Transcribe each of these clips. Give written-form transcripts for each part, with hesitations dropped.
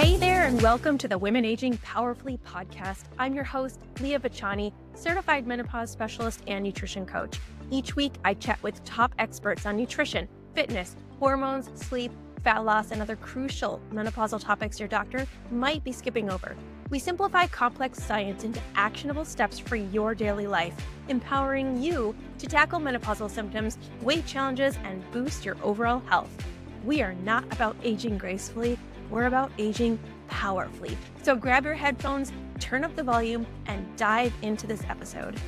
Hey there, and welcome to the Women Aging Powerfully podcast. I'm your host, Leah Vachani, certified menopause specialist and nutrition coach. Each week, I chat with top experts on nutrition, fitness, hormones, sleep, fat loss, and other crucial menopausal topics your doctor might be skipping over. We simplify complex science into actionable steps for your daily life, empowering you to tackle menopausal symptoms, weight challenges, and boost your overall health. We are not about aging gracefully. We're about aging powerfully. So grab your headphones, turn up the volume, and dive into this episode.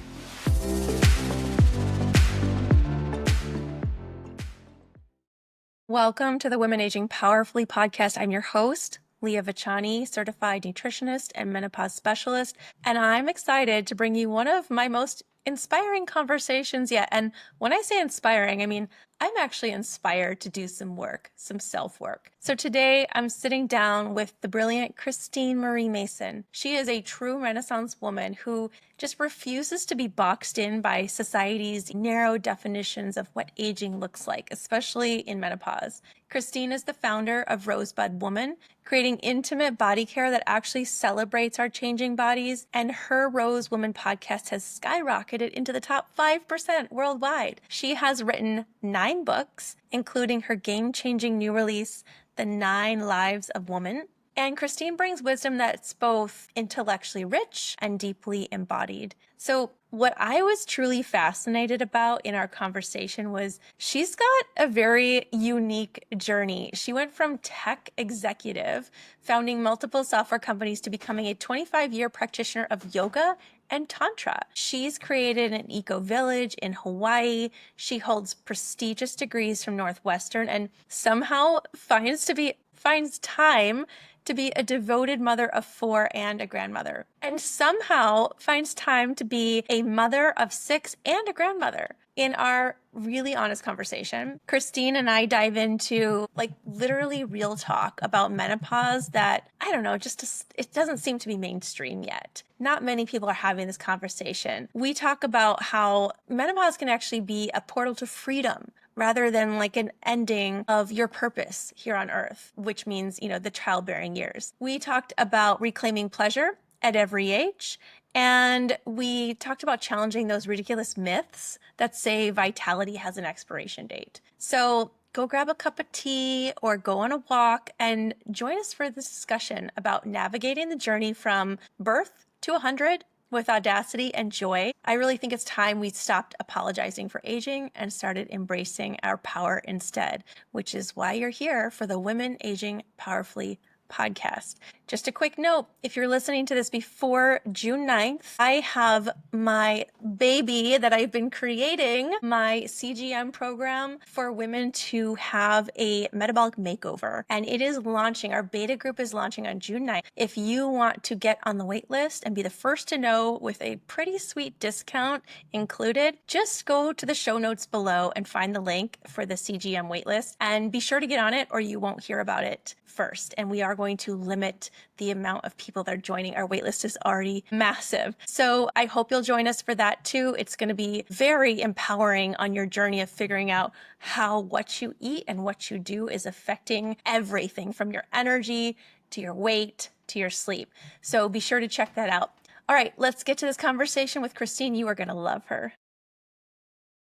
Welcome to the Women Aging Powerfully podcast. I'm your host, Leah Vachani, certified nutritionist and menopause specialist, and I'm excited to bring you one of my most inspiring conversations yet. And when I say inspiring, I mean, I'm actually inspired to do some work, some self-work. So today I'm sitting down with the brilliant Christine Marie Mason. She is a true Renaissance woman who just refuses to be boxed in by society's narrow definitions of what aging looks like, especially in menopause. Christine is the founder of Rosebud Woman, creating intimate body care that actually celebrates our changing bodies, and her Rose Woman podcast has skyrocketed into the top 5% worldwide. She has written 9 books, including her game-changing new release, The 9 Lives of Woman. And Christine brings wisdom that's both intellectually rich and deeply embodied. So what I was truly fascinated about in our conversation was she's got a very unique journey. She went from tech executive, founding multiple software companies, to becoming a 25-year practitioner of yoga and tantra. She's created an eco village in Hawaii. She holds prestigious degrees from Northwestern and somehow finds time to be a devoted mother of 4 and a grandmother, and somehow finds time to be a mother of 6 and a grandmother. In our really honest conversation, Christine and I dive into literally real talk about menopause that, I don't know, it doesn't seem to be mainstream yet. Not many people are having this conversation. We talk about how menopause can actually be a portal to freedom, rather than like an ending of your purpose here on earth, which means, the childbearing years. We talked about reclaiming pleasure at every age, and we talked about challenging those ridiculous myths that say vitality has an expiration date. So go grab a cup of tea or go on a walk and join us for this discussion about navigating the journey from birth to 100 with audacity and joy. I really think it's time we stopped apologizing for aging and started embracing our power instead, which is why you're here for the Women Aging Powerfully podcast. Just a quick note, if you're listening to this before June 9th, I have my baby that I've been creating, my CGM program for women to have a metabolic makeover. And it is launching, our beta group is launching on June 9th. If you want to get on the wait list and be the first to know with a pretty sweet discount included, just go to the show notes below and find the link for the CGM waitlist, and be sure to get on it or you won't hear about it first. And we are going to limit the amount of people that are joining. Our waitlist is already massive. So I hope you'll join us for that too. It's going to be very empowering on your journey of figuring out how what you eat and what you do is affecting everything from your energy to your weight to your sleep. So be sure to check that out. All right, let's get to this conversation with Christine. You are going to love her.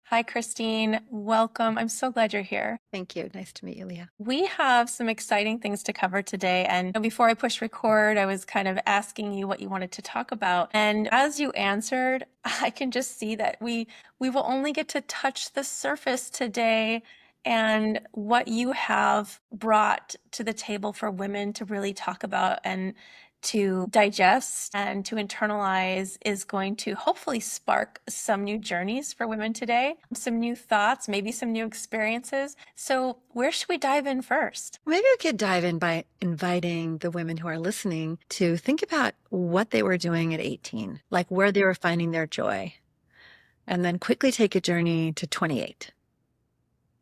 Hi, Christine. Welcome. I'm so glad you're here. Thank you. Nice to meet you, Leah. We have some exciting things to cover today. And before I push record, I was kind of asking you what you wanted to talk about. And as you answered, I can just see that we will only get to touch the surface today, and what you have brought to the table for women to really talk about and to digest and to internalize is going to hopefully spark some new journeys for women today, some new thoughts, maybe some new experiences. So where should we dive in first? Maybe we could dive in by inviting the women who are listening to think about what they were doing at 18, like where they were finding their joy, and then quickly take a journey to 28.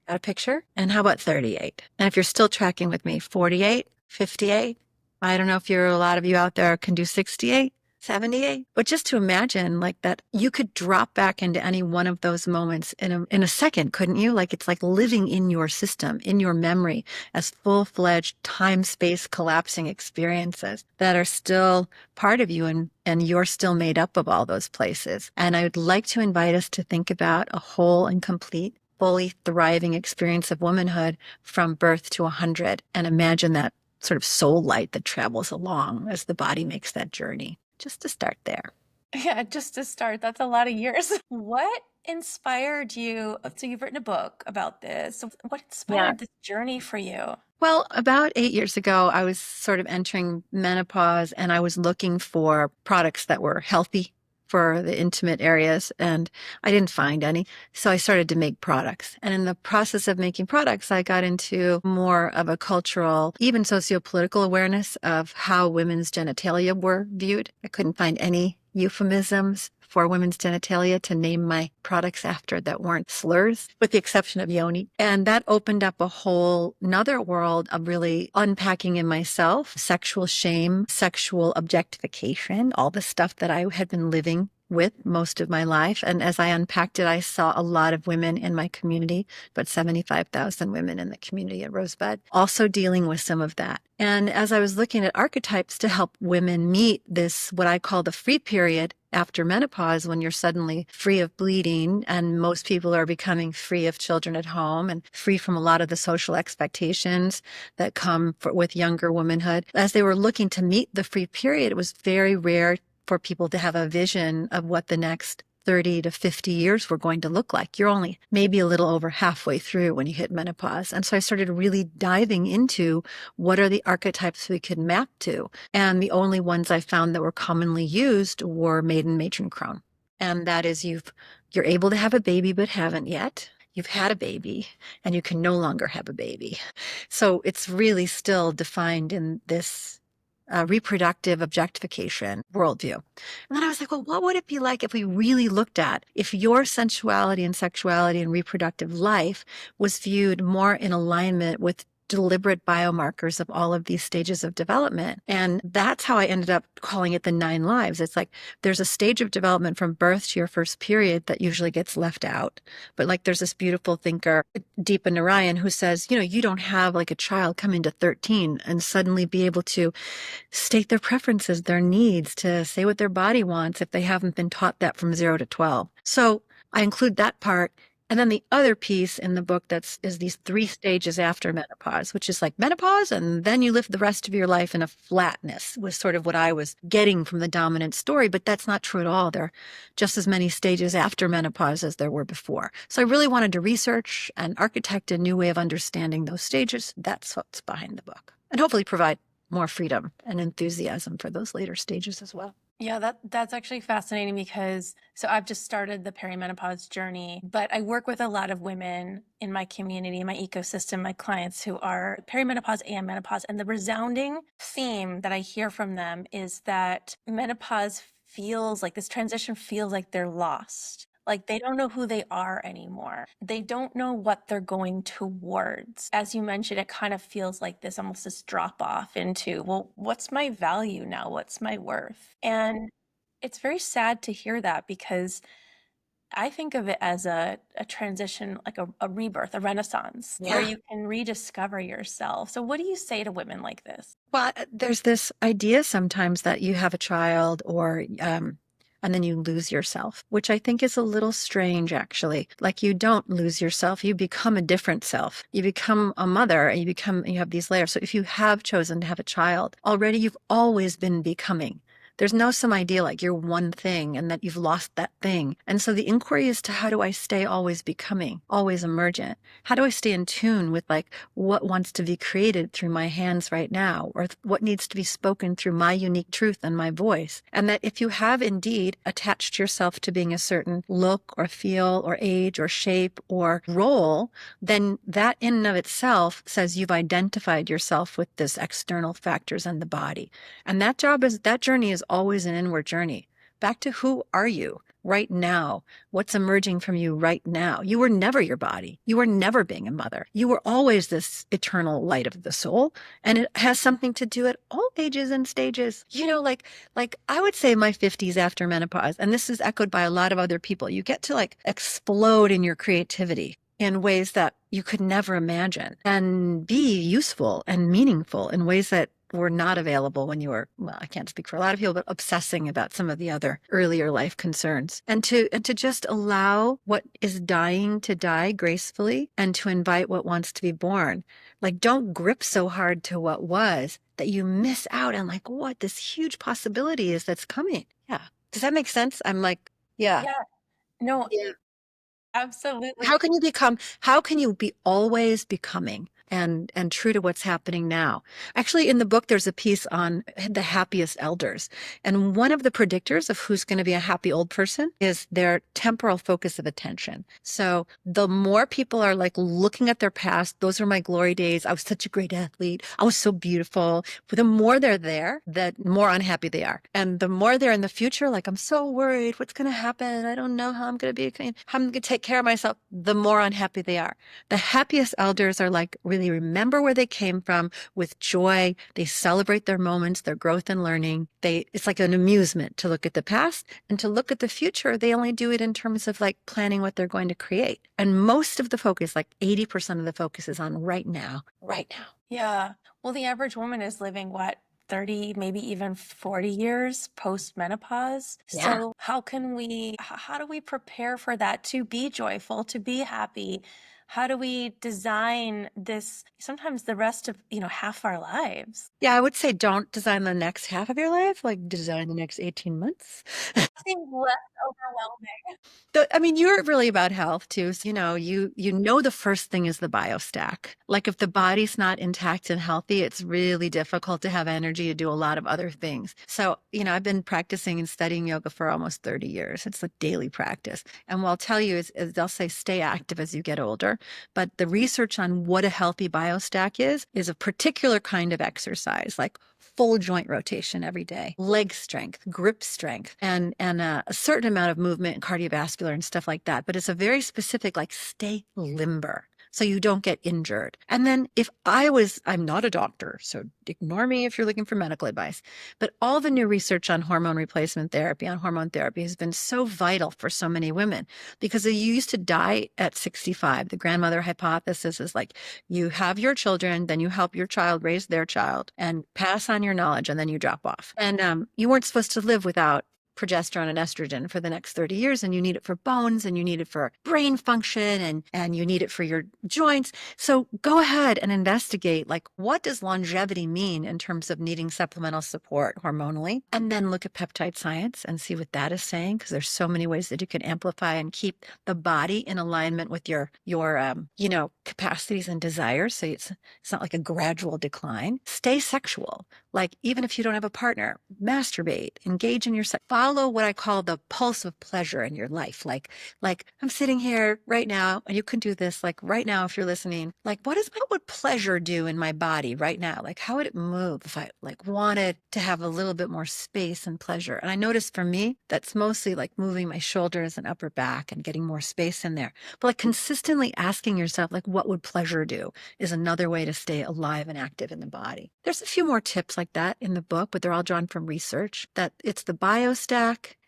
Got a picture? And how about 38? And if you're still tracking with me, 48, 58, I don't know if a lot of you out there can do 68, 78. But just to imagine like that, you could drop back into any one of those moments in a second, couldn't you? Like it's like living in your system, in your memory as full-fledged time space collapsing experiences that are still part of you and you're still made up of all those places. And I would like to invite us to think about a whole and complete, fully thriving experience of womanhood from birth to 100 and imagine that sort of soul light that travels along as the body makes that journey. Just to start there. Yeah, just to start, that's a lot of years. What inspired you? So you've written a book about this. So what Yeah. inspired this journey for you? Well, about 8 years ago, I was sort of entering menopause and I was looking for products that were healthy for the intimate areas, and I didn't find any. So I started to make products. And in the process of making products, I got into more of a cultural, even socio-political awareness of how women's genitalia were viewed. I couldn't find any euphemisms for women's genitalia to name my products after that weren't slurs, with the exception of yoni. And that opened up a whole another world of really unpacking in myself sexual shame, sexual objectification, all the stuff that I had been living with most of my life. And as I unpacked it, I saw a lot of women in my community, but 75,000 women in the community at Rosebud, also dealing with some of that. And as I was looking at archetypes to help women meet this, what I call the free period after menopause, when you're suddenly free of bleeding and most people are becoming free of children at home and free from a lot of the social expectations that come with younger womanhood. As they were looking to meet the free period, it was very rare for people to have a vision of what the next 30 to 50 years were going to look like. You're only maybe a little over halfway through when you hit menopause. And so I started really diving into what are the archetypes we could map to. And the only ones I found that were commonly used were maiden, matron, crone. And that is you're able to have a baby but haven't yet. You've had a baby and you can no longer have a baby. So it's really still defined in this reproductive objectification worldview. And then I was like, well, what would it be like if we really looked at if your sensuality and sexuality and reproductive life was viewed more in alignment with deliberate biomarkers of all of these stages of development? And that's how I ended up calling it the 9 lives. It's like there's a stage of development from birth to your first period that usually gets left out. But like there's this beautiful thinker, Deepa Narayan, who says, you don't have like a child come into 13 and suddenly be able to state their preferences, their needs, to say what their body wants if they haven't been taught that from 0 to 12. So I include that part. And then the other piece in the book is these 3 stages after menopause, which is like menopause, and then you live the rest of your life in a flatness, was sort of what I was getting from the dominant story. But that's not true at all. There are just as many stages after menopause as there were before. So I really wanted to research and architect a new way of understanding those stages. That's what's behind the book. And hopefully provide more freedom and enthusiasm for those later stages as well. Yeah, that's actually fascinating because so I've just started the perimenopause journey, but I work with a lot of women in my community, my ecosystem, my clients who are perimenopause and menopause. And the resounding theme that I hear from them is that menopause feels like this transition feels like they're lost. Like they don't know who they are anymore. They don't know what they're going towards. As you mentioned, it kind of feels like this almost this drop off into, well, what's my value now? What's my worth? And it's very sad to hear that because I think of it as a transition, like a rebirth, a renaissance, where Yeah. you can rediscover yourself. So, what do you say to women like this? Well, there's this idea sometimes that you have a child and then you lose yourself, which I think is a little strange, actually. Like you don't lose yourself, you become a different self. You become a mother and you have these layers. So if you have chosen to have a child, already you've always been becoming. There's no some idea like you're one thing and that you've lost that thing. And so the inquiry is to how do I stay always becoming, always emergent? How do I stay in tune with like what wants to be created through my hands right now, or what needs to be spoken through my unique truth and my voice? And that if you have indeed attached yourself to being a certain look or feel or age or shape or role, then that in and of itself says you've identified yourself with this external factors in the body. And that journey is always an inward journey. Back to who are you? right now, what's emerging from you right now. You were never your body. You were never being a mother. You were always this eternal light of the soul. And it has something to do at all ages and stages. Like I would say my 50s after menopause, and this is echoed by a lot of other people, you get to like explode in your creativity in ways that you could never imagine and be useful and meaningful in ways that were not available when you were, well, I can't speak for a lot of people, but obsessing about some of the other earlier life concerns. And to just allow what is dying to die gracefully and to invite what wants to be born. Like don't grip so hard to what was that you miss out on like what this huge possibility is that's coming. Yeah. Does that make sense? I'm like, yeah. Yeah, no, Yeah. absolutely. How can you be always becoming and true to what's happening now? Actually, in the book, there's a piece on the happiest elders. And one of the predictors of who's going to be a happy old person is their temporal focus of attention. So the more people are like looking at their past, those are my glory days. I was such a great athlete. I was so beautiful. But the more they're there, the more unhappy they are. And the more they're in the future, like, I'm so worried. What's going to happen? I don't know how I'm going to be, how I'm going to take care of myself. The more unhappy they are. The happiest elders are like, really remember where they came from with joy. They celebrate their moments, their growth and learning. It's like an amusement to look at the past and to look at the future. They only do it in terms of like planning what they're going to create. And most of the focus, like 80% of the focus is on right now, right now. Yeah. Well, the average woman is living what, 30, maybe even 40 years post menopause. Yeah. So, how do we prepare for that to be joyful, to be happy? How do we design this, sometimes the rest of, half our lives? Yeah, I would say don't design the next half of your life, like design the next 18 months. Nothing less overwhelming. I mean, you're really about health too. So, you know the first thing is the biostack. Like if the body's not intact and healthy, it's really difficult to have energy to do a lot of other things. So, I've been practicing and studying yoga for almost 30 years. It's a daily practice. And what I'll tell you is they'll say stay active as you get older. But the research on what a healthy biostack is a particular kind of exercise, like full joint rotation every day, leg strength, grip strength, and a certain amount of movement and cardiovascular and stuff like that. But it's a very specific, like stay limber so you don't get injured. And then I'm not a doctor, so ignore me if you're looking for medical advice, but all the new research on hormone replacement therapy, on hormone therapy has been so vital for so many women because you used to die at 65. The grandmother hypothesis is like you have your children, then you help your child raise their child and pass on your knowledge, and then you drop off. And you weren't supposed to live without progesterone and estrogen for the next 30 years, and you need it for bones, and you need it for brain function, and you need it for your joints. So go ahead and investigate, like, what does longevity mean in terms of needing supplemental support hormonally? And then look at peptide science and see what that is saying, because there's so many ways that you can amplify and keep the body in alignment with your capacities and desires. So it's not like a gradual decline. Stay sexual. Like, even if you don't have a partner, masturbate, engage in your sex, follow what I call the pulse of pleasure in your life. Like I'm sitting here right now, and you can do this, like right now, if you're listening, like, what would pleasure do in my body right now? Like, how would it move if I like wanted to have a little bit more space and pleasure? And I noticed for me, that's mostly like moving my shoulders and upper back and getting more space in there. But like consistently asking yourself, like, what would pleasure do is another way to stay alive and active in the body. There's a few more tips like that in the book, but they're all drawn from research. That it's the biostack.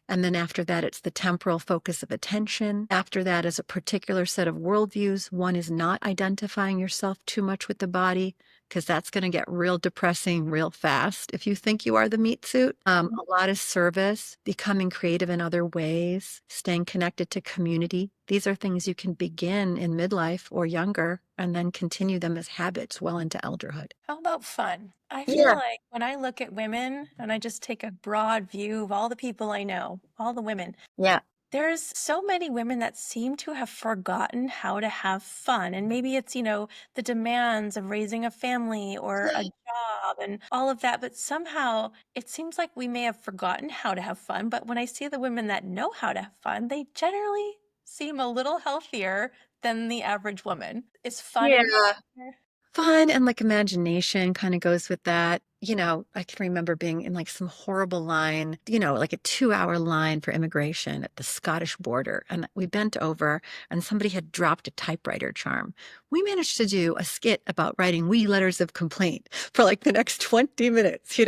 And then after that, it's the temporal focus of attention. After that is a particular set of worldviews. One is not identifying yourself too much with the body, because that's going to get real depressing real fast if you think you are the meat suit. A lot of service, becoming creative in other ways, staying connected to community. These are things you can begin in midlife or younger and then continue them as habits well into elderhood. How about fun? I feel Yeah. like when I look at women and I just take a broad view of all the people I know, all the women, Yeah. there's so many women that seem to have forgotten how to have fun. And maybe it's, the demands of raising a family or a job and all of that. But somehow it seems like we may have forgotten how to have fun. But when I see the women that know how to have fun, they generally seem a little healthier than the average woman. Is fun Yeah. in there? Fun and like imagination kind of goes with that. I can remember being in like some horrible line, like a 2-hour line for immigration at the Scottish border. And we bent over and somebody had dropped a typewriter charm. We managed to do a skit about writing wee letters of complaint for like the next 20 minutes,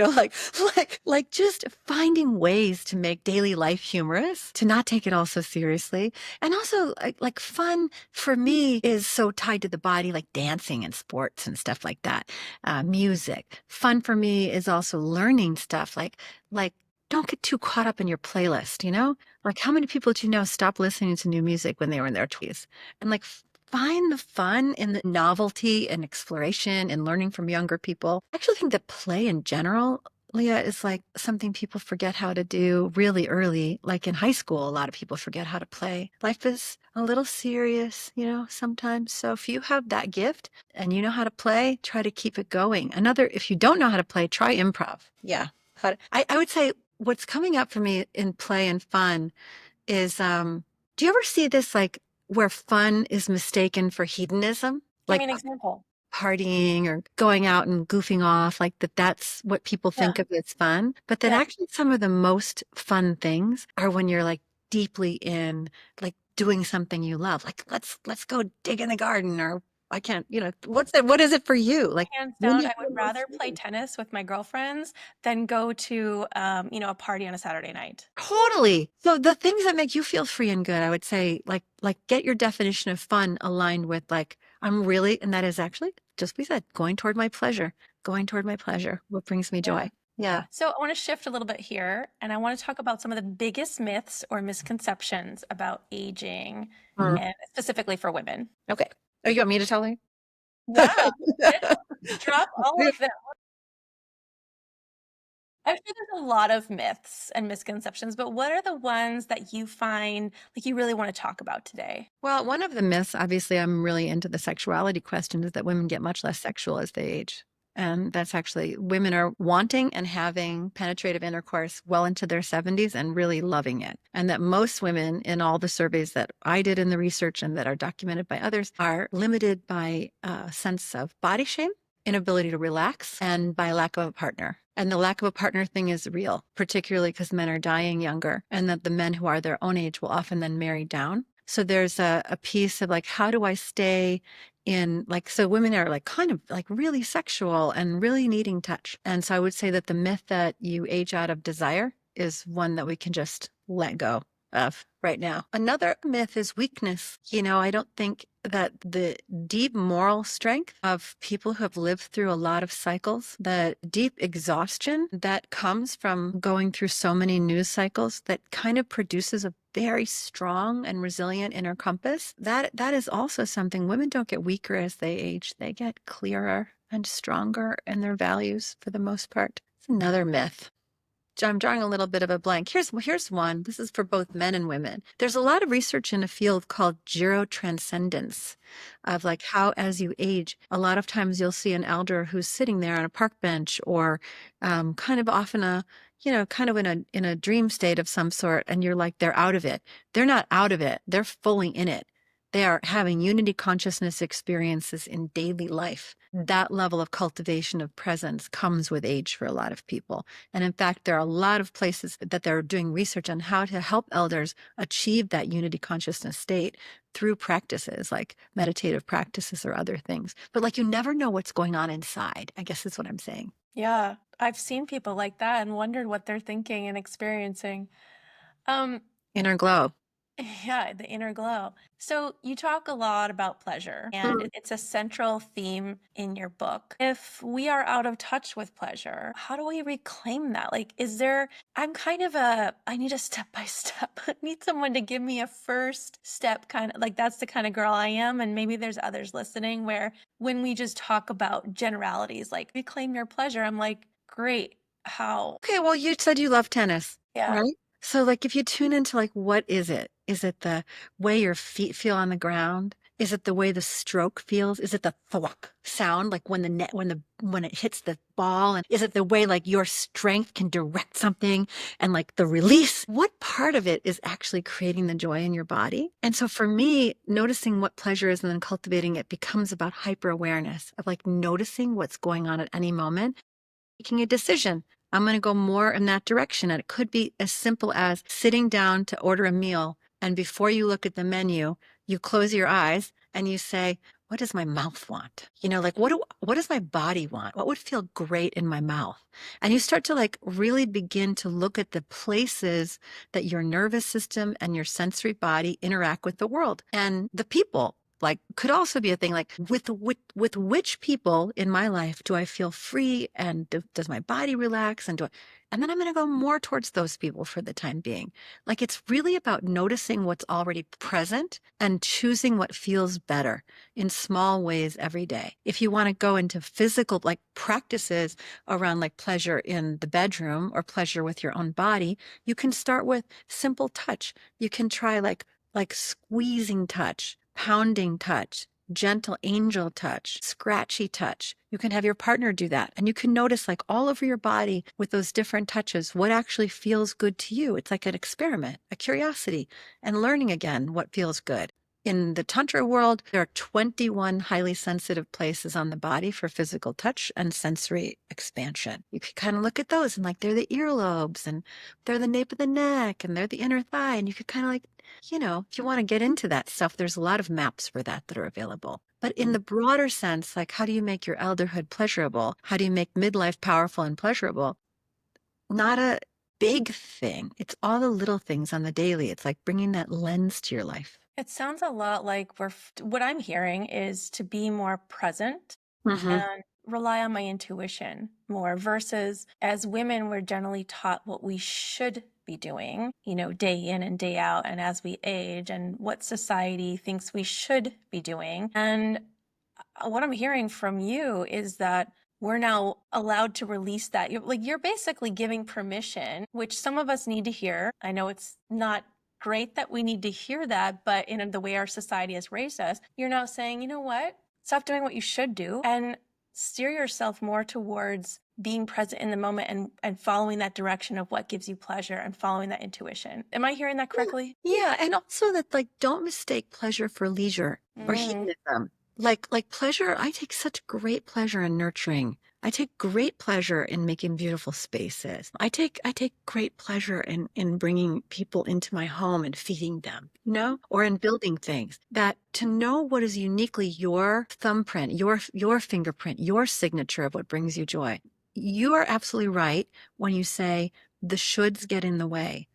like just finding ways to make daily life humorous, to not take it all so seriously. And also like fun for me is so tied to the body, like dancing and sports and stuff like that, music. Fun for me is also learning stuff like don't get too caught up in your playlist, Like how many people do you know stop listening to new music when they were in their 20s? And like find the fun in the novelty and exploration and learning from younger people. I actually think that play in general, Leah, is like something people forget how to do really early. Like in high school, a lot of people forget how to play. Life is a little serious, sometimes. So if you have that gift and you know how to play, try to keep it going. If you don't know how to play, try improv. Yeah. I would say what's coming up for me in play and fun is, do you ever see this like where fun is mistaken for hedonism? Give Like me an example. partying or going out and goofing off, like that's what people Yeah. think of as fun. But then Yeah. actually some of the most fun things are when you're like deeply in like doing something you love. Like let's go dig in the garden, or I can't, what is it for you? Like Hands when down, you I have would the most rather play fun? tennis with my girlfriends than go to, a party on a Saturday night. Totally. So the things that make you feel free and good, I would say, like get your definition of fun aligned with like I'm really, and that is actually just we said, going toward my pleasure, what brings me Yeah. joy. Yeah. So I want to shift a little bit here, and I want to talk about some of the biggest myths or misconceptions about aging, Mm. and specifically for women. Okay. Oh, you want me to tell her? Yeah, drop all of them. I'm sure there's a lot of myths and misconceptions, but what are the ones that you find like you really want to talk about today? Well, one of the myths, obviously, I'm really into the sexuality question, is that women get much less sexual as they age. And that's actually, women are wanting and having penetrative intercourse well into their 70s and really loving it. And that most women, in all the surveys that I did in the research and that are documented by others, are limited by a sense of body shame, inability to relax, and by lack of a partner. And the lack of a partner thing is real, particularly because men are dying younger, and that the men who are their own age will often then marry down. So there's a piece of like, how do I stay in like, so women are like kind of like really sexual and really needing touch. And so I would say that the myth that you age out of desire is one that we can just let go of right now. Another myth is weakness. I don't think that the deep moral strength of people who have lived through a lot of cycles, the deep exhaustion that comes from going through so many news cycles that kind of produces a very strong and resilient inner compass, that is also something. Women don't get weaker as they age. They get clearer and stronger in their values for the most part. It's another myth. I'm drawing a little bit of a blank. Here's one. This is for both men and women. There's a lot of research in a field called gerotranscendence, of like how as you age, a lot of times you'll see an elder who's sitting there on a park bench, or kind of off in a, kind of in a dream state of some sort, and you're like, they're out of it. They're not out of it. They're fully in it. They are having unity consciousness experiences in daily life. That level of cultivation of presence comes with age for a lot of people. And in fact, there are a lot of places that they're doing research on how to help elders achieve that unity consciousness state through practices like meditative practices or other things. But like you never know what's going on inside, I guess is what I'm saying. Yeah, I've seen people like that and wondered what they're thinking and experiencing. Um, Inner glow. Yeah, the inner glow. So you talk a lot about pleasure, and Mm. it's a central theme in your book. If we are out of touch with pleasure, how do we reclaim that? Like, I'm kind of I need a step by step. I need someone to give me a first step kind of like that's the kind of girl I am. And maybe there's others listening where when we just talk about generalities, like reclaim your pleasure, I'm like, great. How? Okay, well, you said you love tennis, Yeah. right? So, like, if you tune into like, what is it? Is it the way your feet feel on the ground? Is it the way the stroke feels? Is it the thwack sound, like when the net, when it hits the ball? And is it the way like your strength can direct something and like the release? What part of it is actually creating the joy in your body? And so for me, noticing what pleasure is and then cultivating it becomes about hyper awareness of like noticing what's going on at any moment. making a decision. I'm going to go more in that direction. And it could be as simple as sitting down to order a meal. And before you look at the menu, you close your eyes and you say, what does my mouth want? Like what does my body want? What would feel great in my mouth? And you start to like really begin to look at the places that your nervous system and your sensory body interact with the world and the people. Like could also be a thing like with which people in my life do I feel free and does my body relax and then I'm going to go more towards those people for the time being. Like it's really about noticing what's already present and choosing what feels better in small ways every day. If you want to go into physical like practices around like pleasure in the bedroom or pleasure with your own body, you can start with simple touch. You can try like squeezing touch, pounding touch, gentle angel touch, scratchy touch. You can have your partner do that. And you can notice like all over your body with those different touches, what actually feels good to you. It's like an experiment, a curiosity, and learning again what feels good. In the Tantra world, there are 21 highly sensitive places on the body for physical touch and sensory expansion. You can kind of look at those and like they're the earlobes and they're the nape of the neck and they're the inner thigh. And you could kind of like, if you want to get into that stuff, there's a lot of maps for that are available. But in the broader sense, like how do you make your elderhood pleasurable? How do you make midlife powerful and pleasurable? Not a big thing. It's all the little things on the daily. It's like bringing that lens to your life. It sounds a lot like what I'm hearing is to be more present Mm-hmm. and rely on my intuition more versus as women, we're generally taught what we should be doing, day in and day out, and as we age, and what society thinks we should be doing. And what I'm hearing from you is that we're now allowed to release that. You're basically giving permission, which some of us need to hear. I know it's not great that we need to hear that, but in the way our society has raised us, you're now saying, you know what? Stop doing what you should do and steer yourself more towards being present in the moment and following that direction of what gives you pleasure and following that intuition. Am I hearing that correctly? Yeah. And also that like don't mistake pleasure for leisure or hedonism. Like pleasure, I take such great pleasure in nurturing. I take great pleasure in making beautiful spaces. I take great pleasure in bringing people into my home and feeding them, or in building things. That to know what is uniquely your thumbprint, your fingerprint, your signature of what brings you joy. You are absolutely right when you say the shoulds get in the way.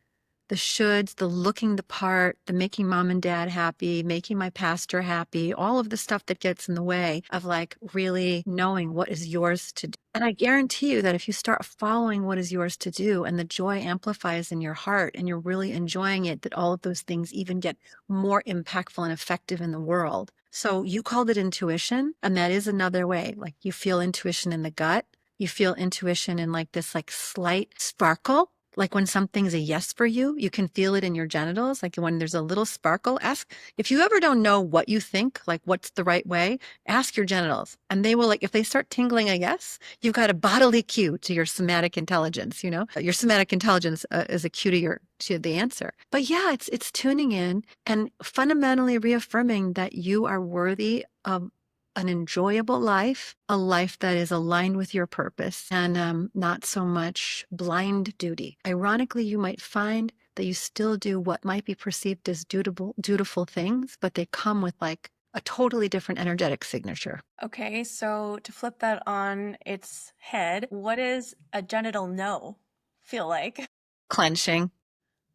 The shoulds, the looking the part, the making mom and dad happy, making my pastor happy, all of the stuff that gets in the way of like really knowing what is yours to do. And I guarantee you that if you start following what is yours to do and the joy amplifies in your heart and you're really enjoying it, that all of those things even get more impactful and effective in the world. So you called it intuition, and that is another way. Like you feel intuition in the gut. You feel intuition in like this like slight sparkle. Like when something's a yes for you, you can feel it in your genitals. Like when there's a little sparkle, ask if you ever don't know what you think, like what's the right way, ask your genitals. And they will like, if they start tingling a yes, you've got a bodily cue to your somatic intelligence, Your somatic intelligence is a cue to the answer. But yeah, it's tuning in and fundamentally reaffirming that you are worthy of an enjoyable life, a life that is aligned with your purpose and not so much blind duty. Ironically, you might find that you still do what might be perceived as dutiful things, but they come with like a totally different energetic signature. Okay, so to flip that on its head, what is a genital no feel like? Clenching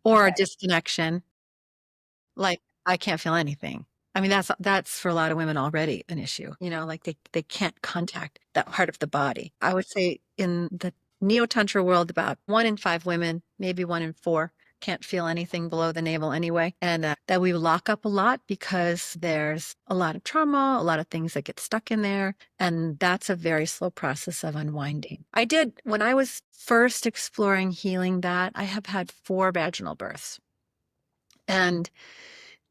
or a Okay. disconnection, like I can't feel anything. I mean, that's for a lot of women already an issue, like they can't contact that part of the body. I would say in the neo tantra world, about 1 in 5 women, maybe 1 in 4, can't feel anything below the navel anyway. And that we lock up a lot because there's a lot of trauma, a lot of things that get stuck in there. And that's a very slow process of unwinding. When I was first exploring healing that, I have had 4 vaginal births. And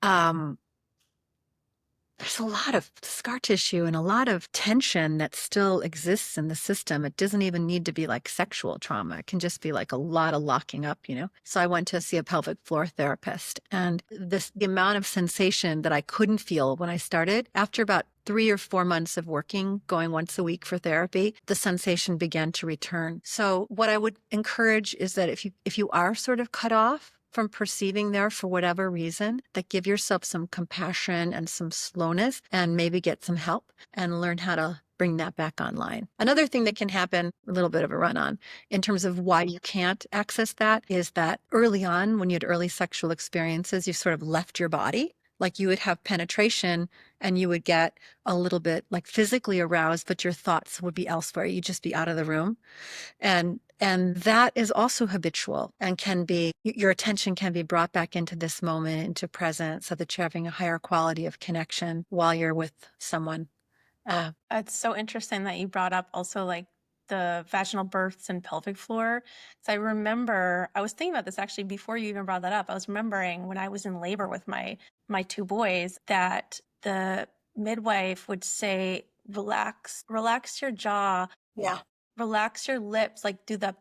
um, there's a lot of scar tissue and a lot of tension that still exists in the system. It doesn't even need to be like sexual trauma. It can just be like a lot of locking up, you know? So I went to see a pelvic floor therapist, and the amount of sensation that I couldn't feel when I started, after about 3 or 4 months of working, going once a week for therapy, the sensation began to return. So what I would encourage is that if you are sort of cut off from perceiving there for whatever reason, that give yourself some compassion and some slowness and maybe get some help and learn how to bring that back online. Another thing that can happen, a little bit of a run on, in terms of why you can't access that, is that early on, when you had early sexual experiences, you sort of left your body. Like you would have penetration and you would get a little bit like physically aroused, but your thoughts would be elsewhere. You'd just be out of the room. And that is also habitual and can be, your attention can be brought back into this moment, into present, so that you're having a higher quality of connection while you're with someone. It's so interesting that you brought up also like the vaginal births and pelvic floor. So I remember I was thinking about this actually before you even brought that up. I was remembering when I was in labor with my two boys that the midwife would say, relax your jaw, Yeah. relax your lips, like do the,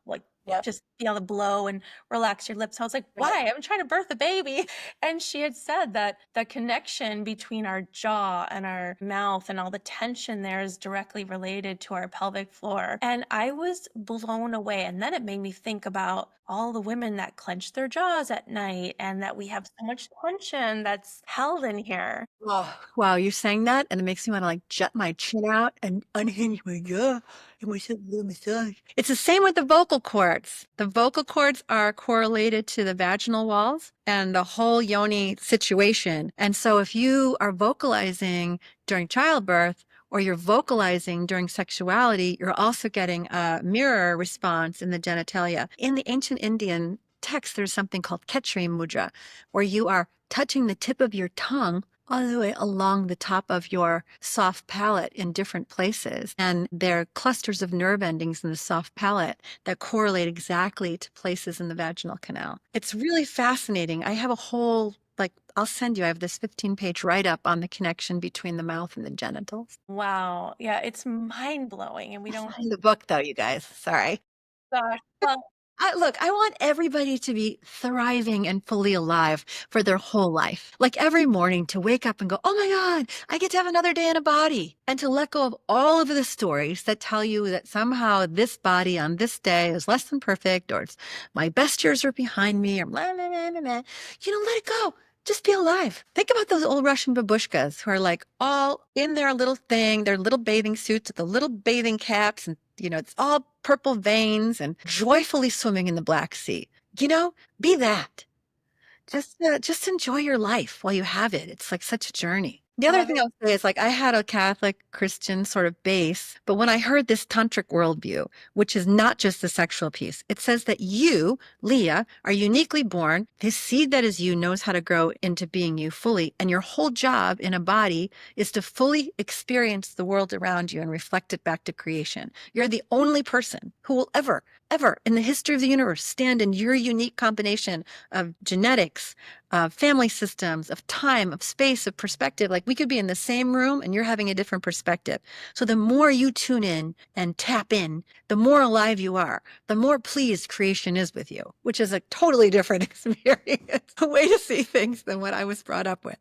like Yep. just be on the blow and relax your lips. I was like, Right. why? I'm trying to birth a baby. And she had said that the connection between our jaw and our mouth and all the tension there is directly related to our pelvic floor. And I was blown away. And then it made me think about all the women that clench their jaws at night and that we have so much tension that's held in here. Oh, wow, you're saying that, and it makes me want to like jut my chin out and unhinge my jaw and myself a little massage. It's the same with the vocal cords. The vocal cords are correlated to the vaginal walls and the whole yoni situation. And so if you are vocalizing during childbirth or you're vocalizing during sexuality, you're also getting a mirror response in the genitalia. In the ancient Indian text, there's something called Khetri mudra, where you are touching the tip of your tongue all the way along the top of your soft palate in different places. And there are clusters of nerve endings in the soft palate that correlate exactly to places in the vaginal canal. It's really fascinating. I have a whole, like, I'll send you, I have this 15-page write-up on the connection between the mouth and the genitals. Wow. Yeah, it's mind blowing. And we That's don't, not in the book, though, you guys. Sorry. gosh, well, Look, I want everybody to be thriving and fully alive for their whole life. Like every morning to wake up and go, oh my God, I get to have another day in a body. And to let go of all of the stories that tell you that somehow this body on this day is less than perfect, or it's my best years are behind me, or blah, blah, blah, blah, blah. Let it go. Just be alive. Think about those old Russian babushkas who are like all in their little thing, their little bathing suits with the little bathing caps, and it's all purple veins and joyfully swimming in the Black Sea. Be that. Just enjoy your life while you have it. It's like such a journey. The I other love thing it. I'll say is like I had a Catholic Christian sort of base, but when I heard this tantric worldview, which is not just the sexual piece, it says that you, Leah, are uniquely born. This seed that is you knows how to grow into being you fully, and your whole job in a body is to fully experience the world around you and reflect it back to creation. You're the only person who will ever in the history of the universe stand in your unique combination of genetics, of family systems, of time, of space, of perspective. Like we could be in the same room and you're having a different perspective. So the more you tune in and tap in, the more alive you are, the more pleased creation is with you, which is a totally different experience, a way to see things than what I was brought up with.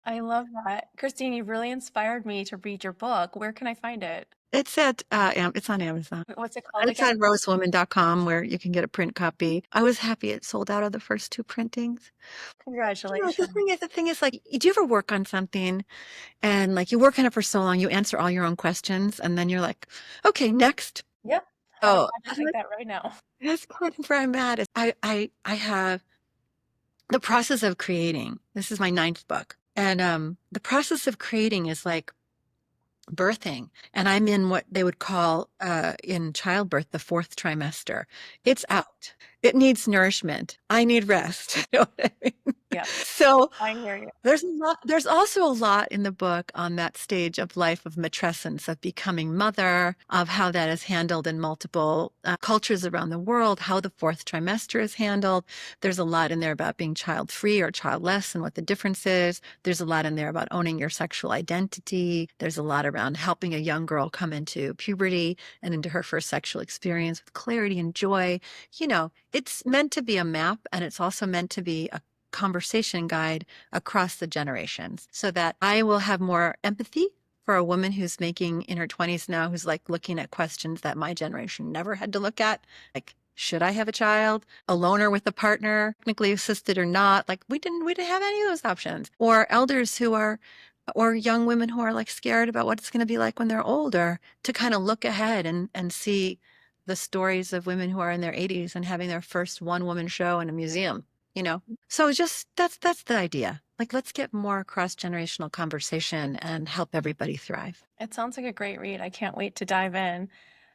I love that. Christine, you really inspired me to read your book. Where can I find it? It's on Amazon. What's it called And it's again? on rosewoman.com where you can get a print copy. I was happy it sold out of the first two printings. Congratulations. The thing is like, do you ever work on something and like you work on it for so long, you answer all your own questions, and then you're like, okay, next. Yep. Have a Oh, project like that right now. that's kind of where I'm at. I have the process of creating. This is my ninth book. And the process of creating is like birthing. And I'm in what they would call in childbirth the fourth trimester. It's out. It needs nourishment. I need rest. You know what I mean? Yeah, So I hear you. there's a lot, there's also a lot in the book on that stage of life of matrescence, of becoming mother, of how that is handled in multiple cultures around the world, how the fourth trimester is handled. There's a lot in there about being child free or childless and what the difference is. There's a lot in there about owning your sexual identity. There's a lot around helping a young girl come into puberty and into her first sexual experience with clarity and joy. You know, it's meant to be a map, and it's also meant to be a conversation guide across the generations so that I will have more empathy for a woman who's making in her 20s now, who's like looking at questions that my generation never had to look at. Like, should I have a child, alone or with a partner, technically assisted or not? Like we didn't have any of those options. Or elders who are, or young women who are like scared about what it's going to be like when they're older, to kind of look ahead and see the stories of women who are in their 80s and having their first one woman show in a museum, you know? So just that's the idea. Like, let's get more cross-generational conversation and help everybody thrive. It sounds like a great read. I can't wait to dive in.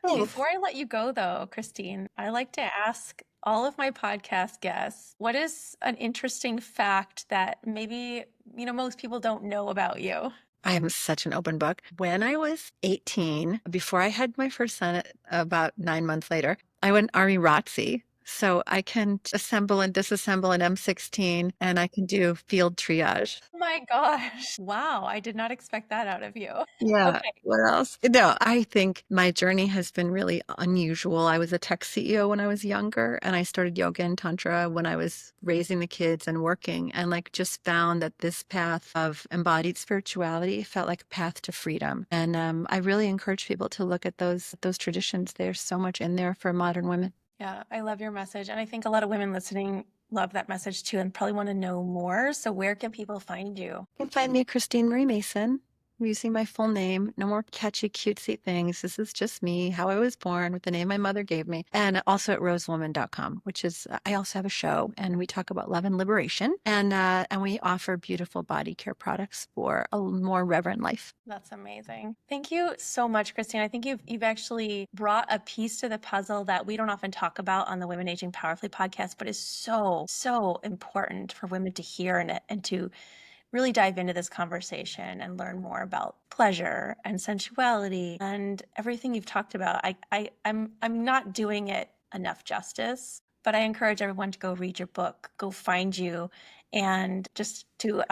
Before I let you go, though, Christine, I like to ask all of my podcast guests, what is an interesting fact that maybe, most people don't know about you? I am such an open book. When I was 18, before I had my first son, about 9 months later, I went Army ROTC. So I can assemble and disassemble an M16, and I can do field triage. Oh my gosh. Wow, I did not expect that out of you. Yeah. Okay. What else? No, I think my journey has been really unusual. I was a tech CEO when I was younger, and I started yoga and tantra when I was raising the kids and working, and like just found that this path of embodied spirituality felt like a path to freedom. And I really encourage people to look at those traditions. There's so much in there for modern women. Yeah, I love your message. And I think a lot of women listening love that message too and probably want to know more. So where can people find you? You can find me at Christine Marie Mason. I'm using my full name. No more catchy, cutesy things. This is just me, how I was born, with the name my mother gave me. And also at rosewoman.com, which is, I also have a show, and we talk about love and liberation. And we offer beautiful body care products for a more reverent life. That's amazing. Thank you so much, Christine. I think you've actually brought a piece to the puzzle that we don't often talk about on the Women Aging Powerfully podcast, but is so, so important for women to hear and to really dive into this conversation and learn more about pleasure and sensuality and everything you've talked about. I'm not doing it enough justice, but I encourage everyone to go read your book, go find you, and just to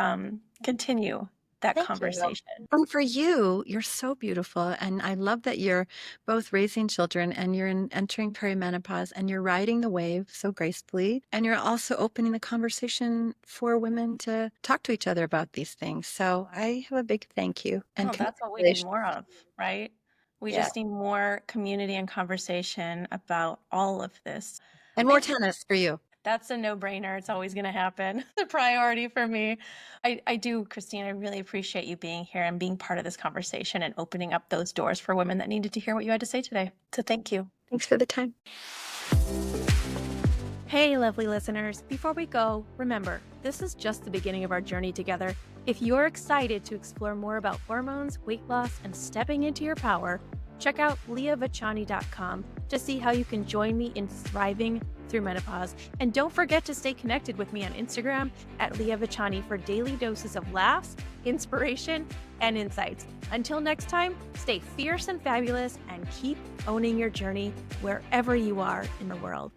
continue that Thank you. conversation. And for you, you're so beautiful. And I love that you're both raising children and you're entering perimenopause and you're riding the wave so gracefully. And you're also opening the conversation for women to talk to each other about these things. So I have a big thank you and Oh, that's what we need congratulations. more of, right? We Yeah. just need more community and conversation about all of this. And more tennis for you. That's a no-brainer. It's always going to happen. The priority for me. I do, Christine, I really appreciate you being here and being part of this conversation and opening up those doors for women that needed to hear what you had to say today. So thank you. Thanks for the time. Hey, lovely listeners. Before we go, remember, this is just the beginning of our journey together. If you're excited to explore more about hormones, weight loss, and stepping into your power, check out leahvachani.com to see how you can join me in thriving through menopause. And don't forget to stay connected with me on Instagram at Leah Vachani for daily doses of laughs, inspiration, and insights. Until next time, stay fierce and fabulous and keep owning your journey wherever you are in the world.